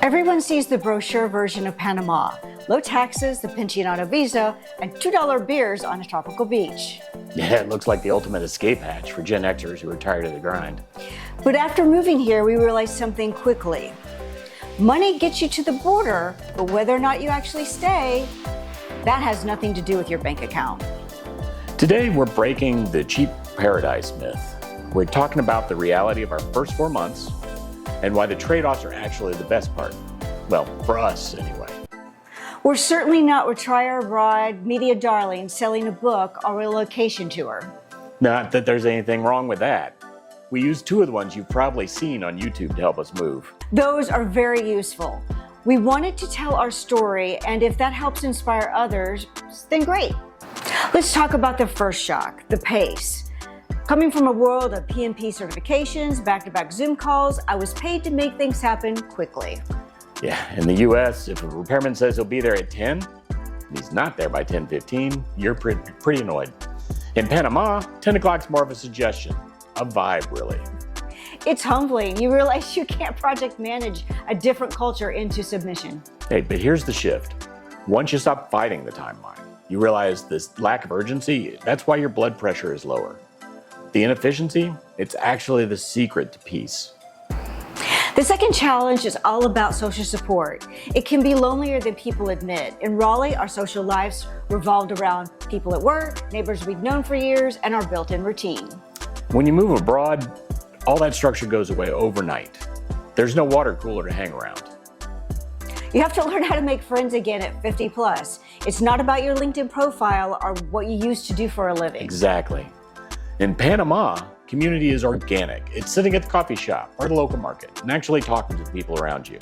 Everyone sees the brochure version of Panama. Low taxes, the pension on a visa, and $2 beers on a tropical beach. Yeah, it looks like the ultimate escape hatch for Gen Xers who are tired of the grind. But after moving here, we realized something quickly. Money gets you to the border, but whether or not you actually stay, that has nothing to do with your bank account. Today, we're breaking the cheap paradise myth. We're talking about the reality of our first 4 months and why the trade-offs are actually the best part. Well, for us, anyway. We're certainly not retire abroad media darlings selling a book or a relocation tour. Not that there's anything wrong with that. We use 2 of the ones you've probably seen on YouTube to help us move. Those are very useful. We wanted to tell our story, and if that helps inspire others, then great. Let's talk about the first shock, the pace. Coming from a world of PMP certifications, back-to-back Zoom calls, I was paid to make things happen quickly. Yeah, in the US, if a repairman says he'll be there at 10, and he's not there by 10:15, you're pretty annoyed. In Panama, 10 o'clock's more of a suggestion, a vibe really. It's humbling. You realize you can't project manage a different culture into submission. Hey, but here's the shift. Once you stop fighting the timeline, you realize this lack of urgency, that's why your blood pressure is lower. The inefficiency, it's actually the secret to peace. The second challenge is all about social support. It can be lonelier than people admit. In Raleigh, our social lives revolved around people at work, neighbors we'd known for years, and our built-in routine. When you move abroad, all that structure goes away overnight. There's no water cooler to hang around. You have to learn how to make friends again at 50 plus. It's not about your LinkedIn profile or what you used to do for a living. Exactly. In Panama, community is organic. It's sitting at the coffee shop or the local market and actually talking to the people around you.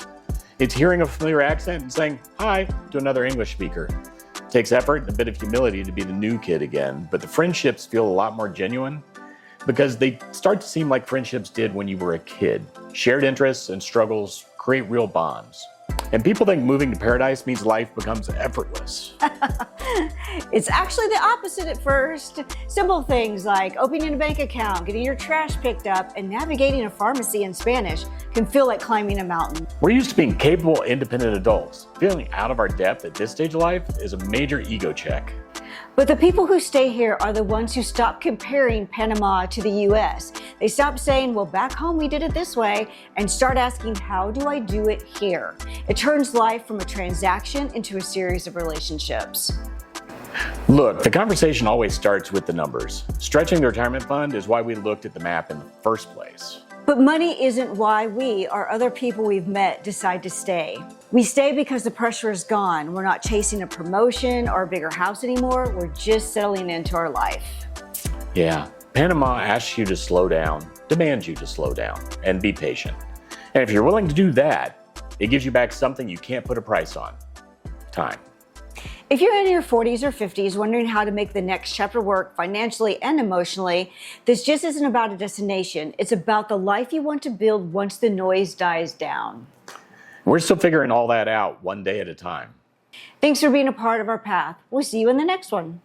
It's hearing a familiar accent and saying hi to another English speaker. It takes effort and a bit of humility to be the new kid again, but the friendships feel a lot more genuine because they start to seem like friendships did when you were a kid. Shared interests and struggles create real bonds. And people think moving to paradise means life becomes effortless. It's actually the opposite at first. Simple things like opening a bank account, getting your trash picked up, and navigating a pharmacy in Spanish can feel like climbing a mountain. We're used to being capable, independent adults. Feeling out of our depth at this stage of life is a major ego check. But the people who stay here are the ones who stop comparing Panama to the US. They stop saying, well, back home we did it this way, and start asking, how do I do it here? It turns life from a transaction into a series of relationships. Look, the conversation always starts with the numbers. Stretching the retirement fund is why we looked at the map in the first place. But money isn't why we or other people we've met decide to stay. We stay because the pressure is gone. We're not chasing a promotion or a bigger house anymore. We're just settling into our life. Yeah, Panama asks you to slow down, demands you to slow down, and be patient. And if you're willing to do that, it gives you back something you can't put a price on: time. If you're in your 40s or 50s wondering how to make the next chapter work financially and emotionally, this just isn't about a destination. It's about the life you want to build once the noise dies down. We're still figuring all that out one day at a time. Thanks for being a part of our path. We'll see you in the next one.